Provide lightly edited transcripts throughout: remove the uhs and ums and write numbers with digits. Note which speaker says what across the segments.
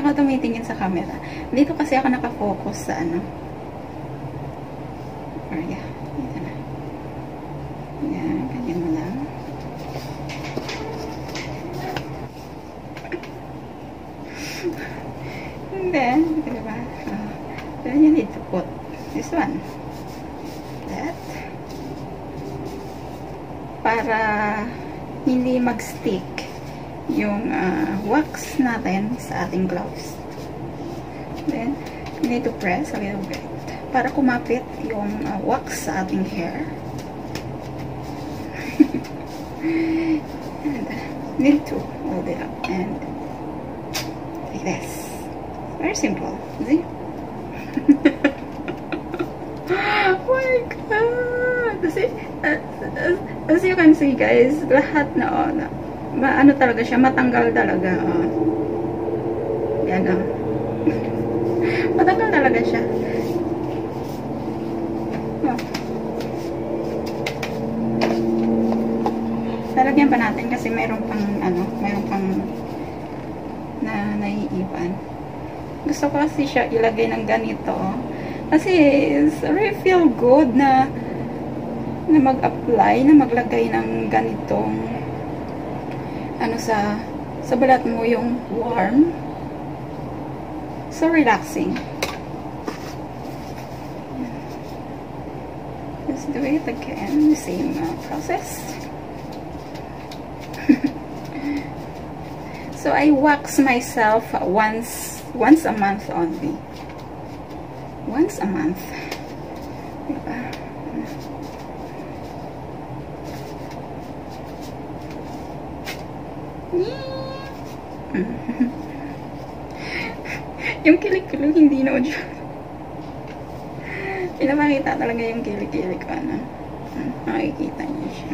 Speaker 1: ako tumitingin sa camera. Dito kasi ako nakafocus sa ano. Or yeah. Dito na. Yan. Ganyan mo lang. And then, diba? Then you need to put this one. That. Para hindi mag-stick yung wax natin sa ating gloves. Then, you need to press a little bit para kumapit yung wax sa ating hair. And need to hold it up and like this. Very simple. See? Oh my god! See? As you can see guys, lahat na ano talaga siya, matanggal talaga. Yan matanggal talaga siya. Lalagyan pa natin kasi mayroon pang naiiwan. Gusto ko kasi siya ilagay ng ganito. Kasi it's really feel good na mag-apply, na maglagay ng ganitong sa balat mo, yung warm. So relaxing. Let's do it again. The same process. So I wax myself once a month only. Once a month. Diba? Yung kilig-kilig hindi na dyan. Pinapakita talaga yung kilig-kilig ko. Makikita niyo siya.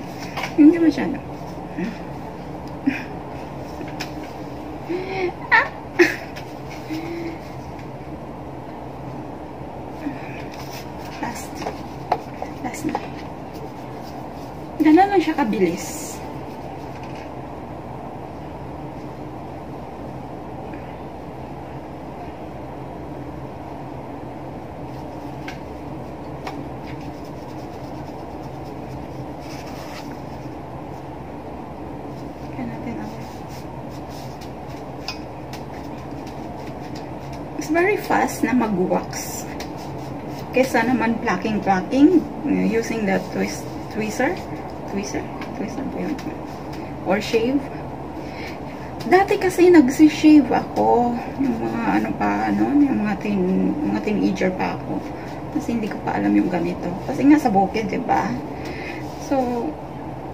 Speaker 1: Hindi masyado. Last na. Ganun lang siya kabilis. It's very fast na mag-wax. Kesa naman plucking using the tweezer ba yun? Or shave. Dati kasi nagsi-shave ako. Yung mga yung mga teenager pa ako. Kasi hindi ko pa alam yung ganito. Kasi nga sa bukid, diba? So,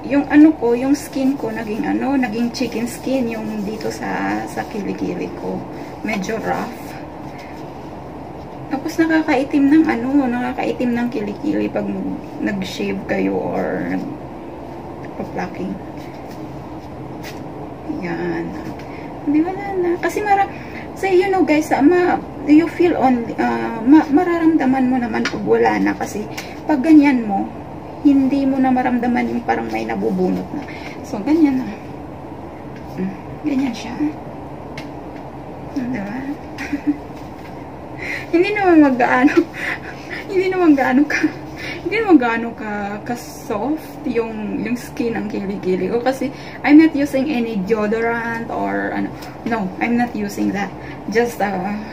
Speaker 1: yung yung skin ko naging chicken skin yung dito sa kilikili ko. Medyo rough. Tapos nakakaitim ng kilikili pag nag-shave kayo or nagpa-plucking. Yan. Hindi, wala na. Kasi you know guys, you feel mararamdaman mo naman pag wala na. Kasi pag ganyan mo, hindi mo na maramdaman yung parang may nabubunot na. So, ganyan na. Ganyan siya. Diba? Hindi naman gaano ka soft yung skin ng kilikili ko kasi I'm not using any deodorant or no, I'm not using that. Just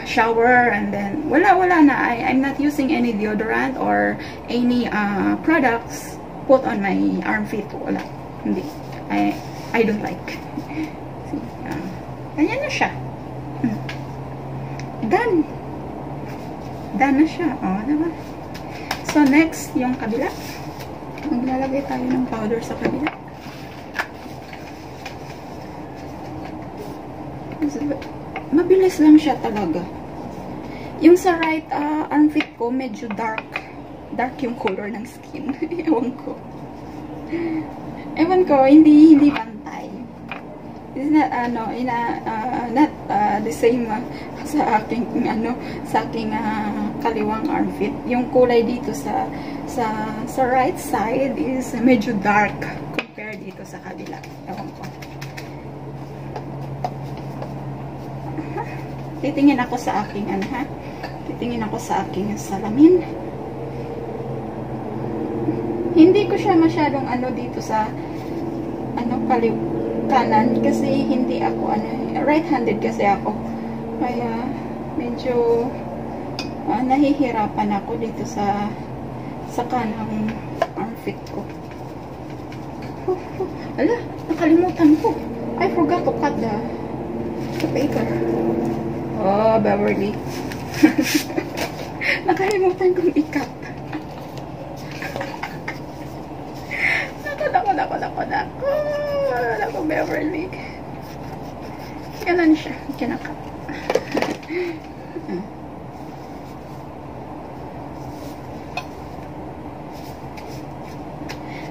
Speaker 1: shower and then wala na. I'm not using any deodorant or any products put on my armpit. Wala. Hindi. I don't like. See, ganyan na siya. Done na siya. Diba? So, next, yung kabila. Maglalagay tayo ng powder sa kabila. Mabilis lang siya talaga. Yung sa right armpit ko, medyo dark yung color ng skin. Ewan ko, hindi pantay. It's not, not the same sa aking kaliwang armpit. Yung kulay dito sa right side is medyo dark compared dito sa kabila. Ewan ko. titingin ako sa aking, ano ha? Titingin ako sa aking salamin. Hindi ko siya masyadong ano dito sa, ano, kanan. Kasi hindi ako, ano, right-handed kasi ako. Kaya, medyo, nahihirapan ako dito sa kanang armpit ko. Ala, nakalimutan ko. I forgot to cut the paper. Oh, Beverly. Nakalimutan kong i-cut. Nako, Beverly. Ganun siya. Kinakat.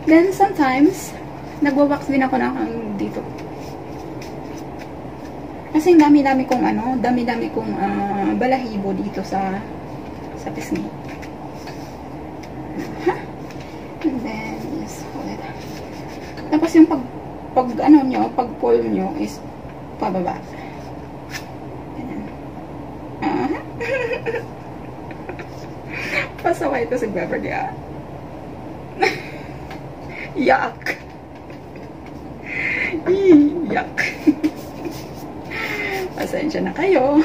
Speaker 1: Then, sometimes, nagwawax din ako ng dito. Kasi dami-dami kong ano, dami-dami kong balahibo dito sa pisngi. And then, yes, hold it. Tapos yung pag ano nyo, pag pull nyo is pababa. Ganyan. Pasaway ito si Beverly, ah. Yuck. Yuck. Pasensya na kayo.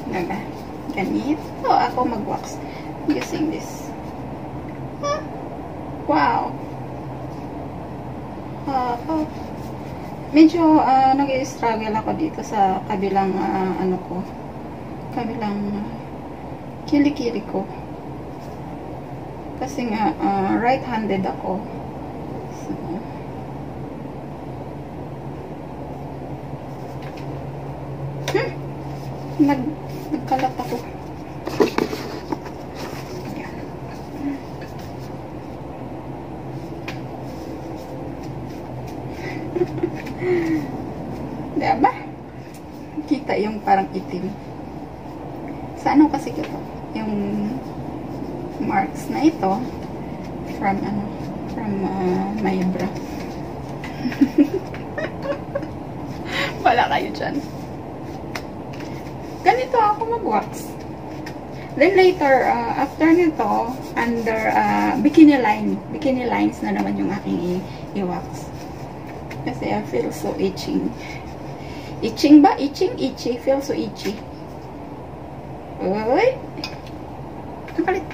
Speaker 1: Diba? Ganito ako mag-wax using this. Wow. Medyo nag-struggle ako dito sa kabilang ano ko. Kabilang kilikili ko. Kasi nga right-handed ako. So, nagkalat ako. Ayan. Diba? Kita yung parang itim. Sa ano kasi ito? Yung marks na ito from ano, from my bra. Wala kayo dyan. Ganito ako mag-wax. Then later, after nito, under bikini lines na naman yung aking i-wax. Kasi I feel so itching. Itching ba? Itchy. Feel so itchy. Uy! Ang kalit.